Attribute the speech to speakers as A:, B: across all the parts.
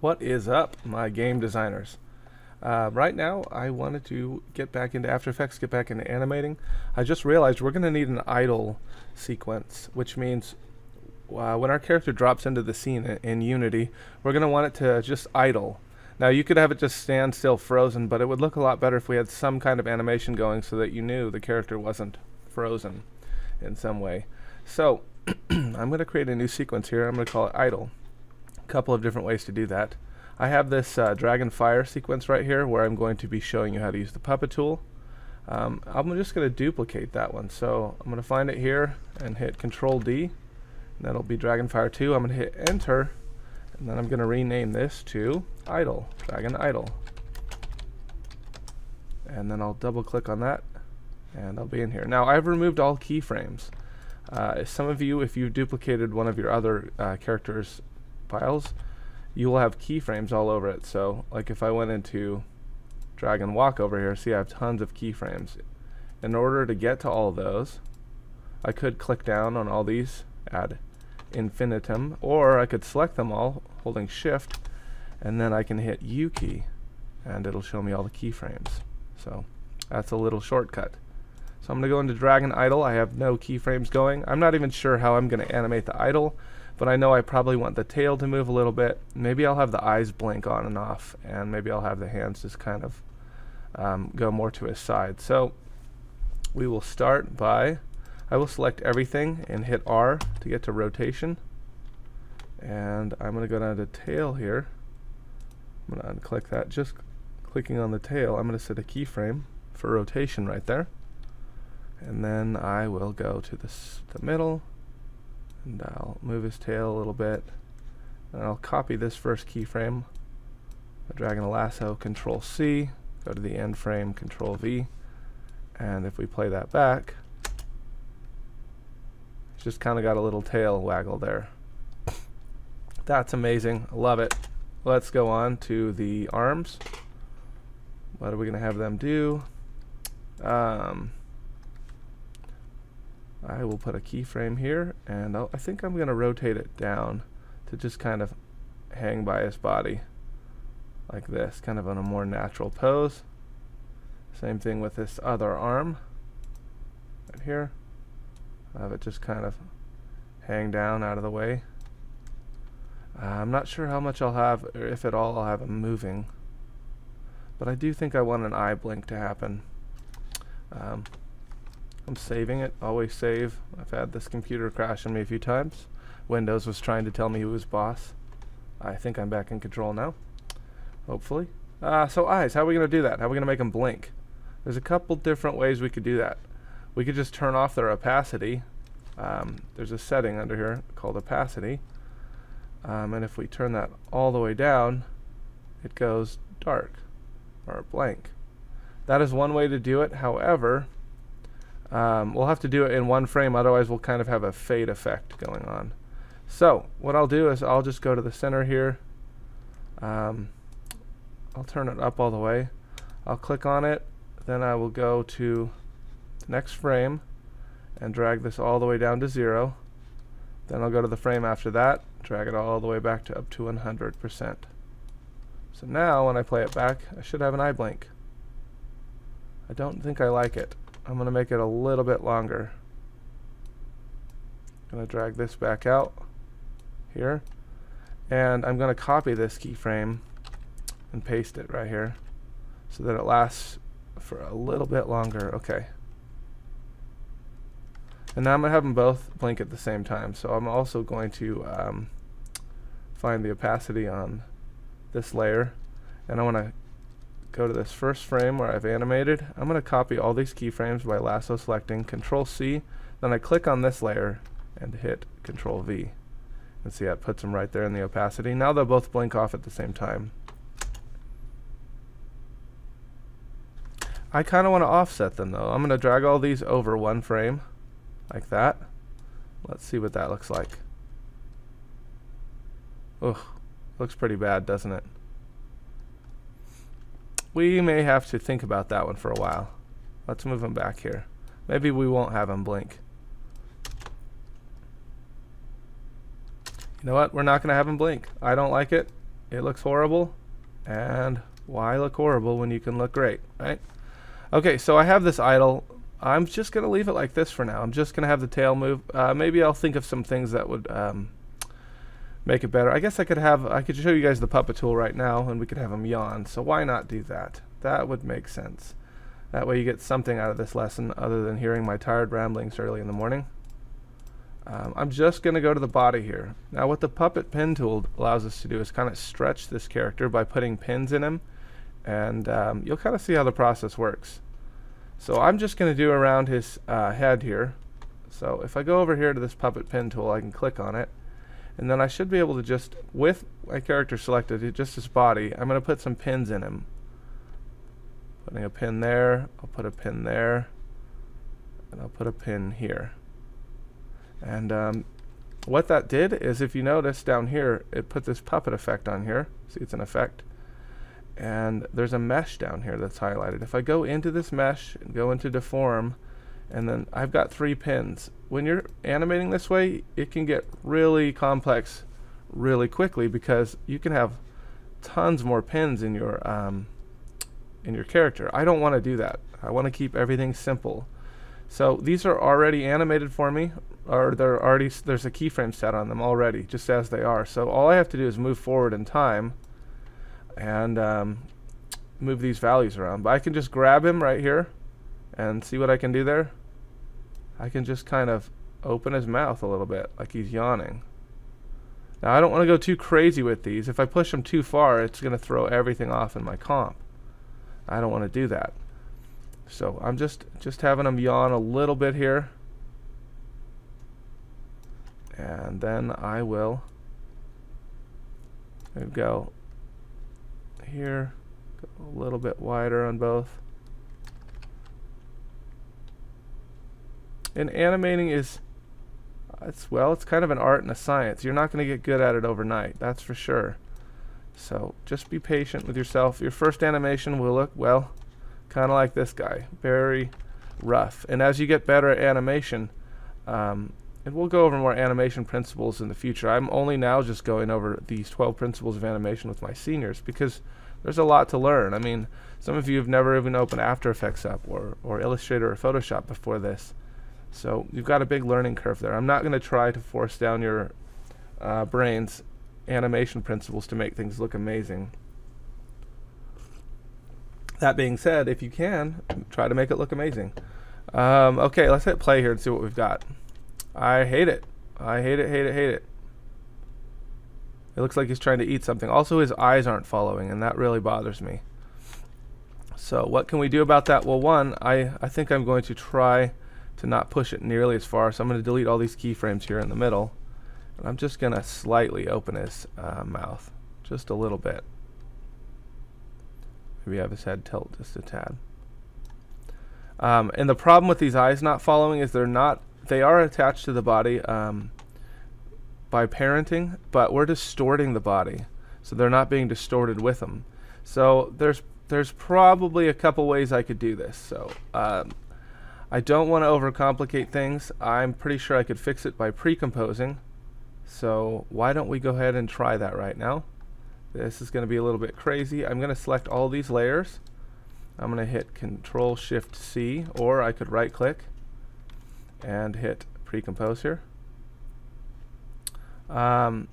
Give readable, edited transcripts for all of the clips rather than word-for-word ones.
A: What is up, my game designers? Right now, I wanted to get back into After Effects, get back into animating. I just realized we're going to need an idle sequence, which means when our character drops into the scene in Unity, we're going to want it to just idle. Now, you could have it just stand still frozen, but it would look a lot better if we had some kind of animation going so that you knew the character wasn't frozen in some way. So, I'm going to create a new sequence here. I'm going to call it idle. Couple of different ways to do that. I have this Dragon Fire sequence right here where I'm going to be showing you how to use the puppet tool. I'm just going to duplicate that one. So I'm going to find it here and hit Control D. And that'll be Dragon Fire 2. I'm going to hit Enter. And then I'm going to rename this to Idle, Dragon Idle. And then I'll double click on that and I'll be in here. Now I've removed all keyframes. Some of you, if you've duplicated one of your other characters' files, you will have keyframes all over it. So like if I went into drag and walk over here, see I have tons of keyframes. In order to get to all of those, I could click down on all these, add infinitum, or I could select them all holding shift, and then I can hit U key and it'll show me all the keyframes. So that's a little shortcut. So I'm going to go into drag and idle. I have no keyframes going. I'm not even sure how I'm going to animate the idle, but I know I probably want the tail to move a little bit. Maybe I'll have the eyes blink on and off, and maybe I'll have the hands just kind of go more to his side. So we will start by, I will select everything and hit R to get to rotation. And I'm going to go down to tail here. I'm going to unclick that. Just clicking on the tail, I'm going to set a keyframe for rotation right there. And then I will go to the middle, and I'll move his tail a little bit, and I'll copy this first keyframe by dragging a lasso, Control C, go to the end frame, Control V, and if we play that back, it's just kind of got a little tail waggle there. That's amazing. I love it. Let's go on to the arms. What are we going to have them do? I will put a keyframe here, and I think I'm going to rotate it down to just kind of hang by his body like this, kind of in a more natural pose. Same thing with this other arm right here. I'll have it just kind of hang down out of the way. I'm not sure how much I'll have, or if at all I'll have him moving, but I do think I want an eye blink to happen. I'm saving it. Always save. I've had this computer crash on me a few times. Windows was trying to tell me who was boss. I think I'm back in control now, hopefully. So eyes, how are we going to do that? How are we going to make them blink? There's a couple different ways we could do that. We could just turn off their opacity. There's a setting under here called opacity. And if we turn that all the way down, it goes dark or blank. That is one way to do it. However, we'll have to do it in one frame, otherwise we'll kind of have a fade effect going on. So what I'll do is I'll just go to the center here. I'll turn it up all the way. I'll click on it, then I will go to the next frame and drag this all the way down to 0. Then I'll go to the frame after that, drag it all the way back to up to 100%. So now when I play it back, I should have an eye blink. I don't think I like it. I'm going to make it a little bit longer. I'm going to drag this back out here, and I'm going to copy this keyframe and paste it right here so that it lasts for a little bit longer. Okay. And now I'm going to have them both blink at the same time. So I'm also going to find the opacity on this layer, and I want to go to this first frame where I've animated. I'm going to copy all these keyframes by lasso selecting Control C, then I click on this layer and hit Control V. And see, that puts them right there in the opacity. Now they'll both blink off at the same time. I kind of want to offset them though. I'm going to drag all these over one frame like that. Let's see what that looks like. Ugh, looks pretty bad, doesn't it? We may have to think about that one for a while. Let's move him back here. Maybe we won't have him blink. You know what? We're not going to have him blink. I don't like it. it looks horrible. And why look horrible when you can look great, right? Okay, so I have this idle. I'm just going to leave it like this for now. I'm just going to have the tail move. Maybe I'll think of some things that would make it better. I guess I could show you guys the puppet tool right now, and we could have him yawn. So why not do that? That would make sense. That way you get something out of this lesson other than hearing my tired ramblings early in the morning. I'm just going to go to the body here. Now what the puppet pin tool allows us to do is kind of stretch this character by putting pins in him, and you'll kind of see how the process works. So I'm just going to do around his head here. So if I go over here to this puppet pin tool, I can click on it, and then I should be able to just, with my character selected, just his body, I'm going to put some pins in him. Putting a pin there, I'll put a pin there, and I'll put a pin here. And what that did is, if you notice down here, it put this puppet effect on here. See, it's an effect. And there's a mesh down here that's highlighted. If I go into this mesh and go into deform, and then I've got 3 pins. When you're animating this way, it can get really complex really quickly because you can have tons more pins in your character. I don't want to do that. I want to keep everything simple. So these are already animated for me, or there's a keyframe set on them already, just as they are. So all I have to do is move forward in time and move these values around. But I can just grab him right here and see what I can do there. I can just kind of open his mouth a little bit, like he's yawning. Now I don't want to go too crazy with these. If I push them too far, it's going to throw everything off in my comp. I don't want to do that. So I'm just having him yawn a little bit here. And then I will go here, go a little bit wider on both. And animating is, it's kind of an art and a science. You're not going to get good at it overnight, that's for sure. So just be patient with yourself. Your first animation will look, well, kind of like this guy, very rough. And as you get better at animation, and we'll go over more animation principles in the future. I'm only now just going over these 12 principles of animation with my seniors because there's a lot to learn. I mean, some of you have never even opened After Effects up or Illustrator or Photoshop before this. So you've got a big learning curve there. I'm not going to try to force down your brains animation principles to make things look amazing. That being said, if you can, try to make it look amazing. Okay, let's hit play here and see what we've got. I hate it. I hate it, hate it, hate it. It looks like he's trying to eat something. Also, his eyes aren't following, and that really bothers me. So what can we do about that? Well, one, I think I'm going to try to not push it nearly as far. So I'm going to delete all these keyframes here in the middle. And I'm just going to slightly open his mouth. Just a little bit. Maybe have his head tilt just a tad. And the problem with these eyes not following is they are attached to the body by parenting, but we're distorting the body, so they're not being distorted with them. So there's probably a couple ways I could do this. So I don't want to overcomplicate things. I'm pretty sure I could fix it by pre-composing. So why don't we go ahead and try that right now? This is going to be a little bit crazy. I'm going to select all these layers. I'm going to hit Control-Shift-C, or I could right-click and hit pre-compose here. I'm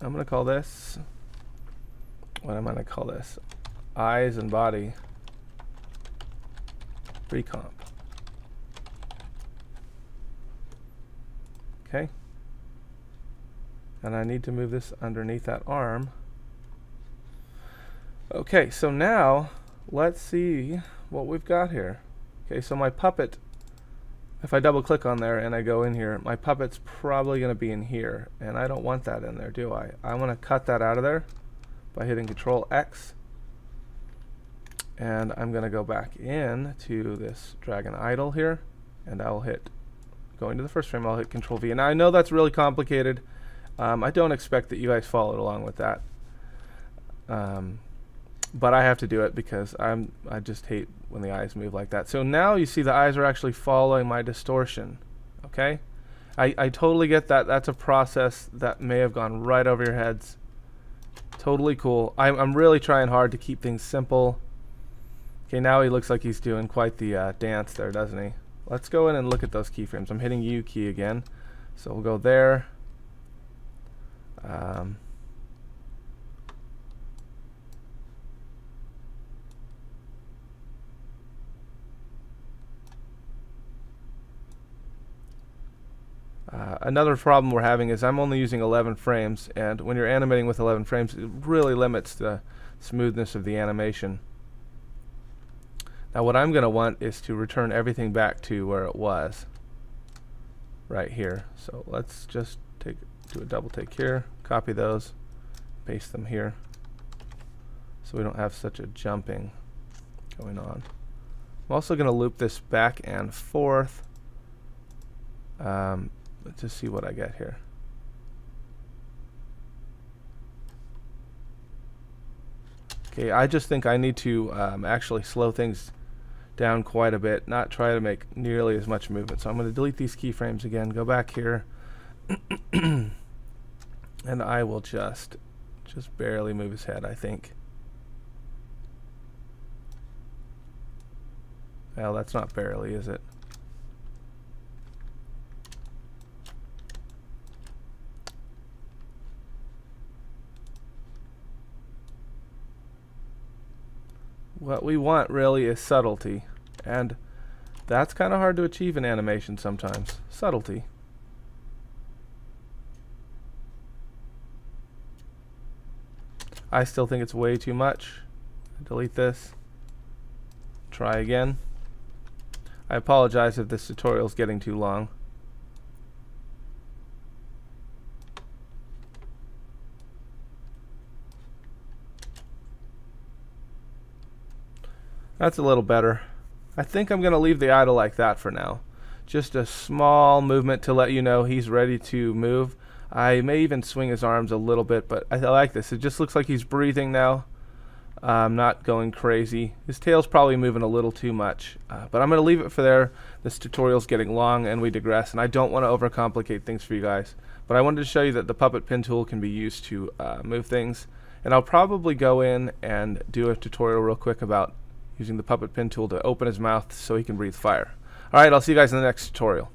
A: going to call this, what am I going to call this? Eyes and body pre-comp. Okay. And I need to move this underneath that arm. Okay, so now let's see what we've got here. Okay, so my puppet, if I double click on there and I go in here, my puppet's probably going to be in here, and I don't want that in there, do I? I want to cut that out of there by hitting Control X, and I'm going to go back in to this Dragon Idle here, and I'll hit, going to the first frame, I'll hit Control V. And now I know that's really complicated. I don't expect that you guys followed along with that. But I have to do it because I just hate when the eyes move like that. So now you see the eyes are actually following my distortion. Okay? I totally get that. That's a process that may have gone right over your heads Totally cool. I'm really trying hard to keep things simple. Okay, now he looks like he's doing quite the dance there, doesn't he? Let's go in and look at those keyframes. I'm hitting U key again. So we'll go there. Another problem we're having is I'm only using 11 frames, and when you're animating with 11 frames, it really limits the smoothness of the animation. Now what I'm going to want is to return everything back to where it was, right here. So let's just do a double take here, copy those, paste them here, so we don't have such a jumping going on. I'm also going to loop this back and forth. Let's just see what I get here. Okay, I just think I need to actually slow things down quite a bit, not try to make nearly as much movement. So I'm going to delete these keyframes again, go back here, and I will just barely move his head, I think. Well, that's not barely, is it? What we want really is subtlety, and that's kind of hard to achieve in animation sometimes. Subtlety. I still think it's way too much. Delete this. Try again. I apologize if this tutorial is getting too long. That's a little better. I think I'm going to leave the idle like that for now. Just a small movement to let you know he's ready to move. I may even swing his arms a little bit, but I like this. It just looks like he's breathing now. Not going crazy. His tail's probably moving a little too much, but I'm going to leave it for there. This tutorial's getting long and we digress, and I don't want to overcomplicate things for you guys. But I wanted to show you that the puppet pin tool can be used to move things, and I'll probably go in and do a tutorial real quick about using the puppet pin tool to open his mouth so he can breathe fire. Alright, I'll see you guys in the next tutorial.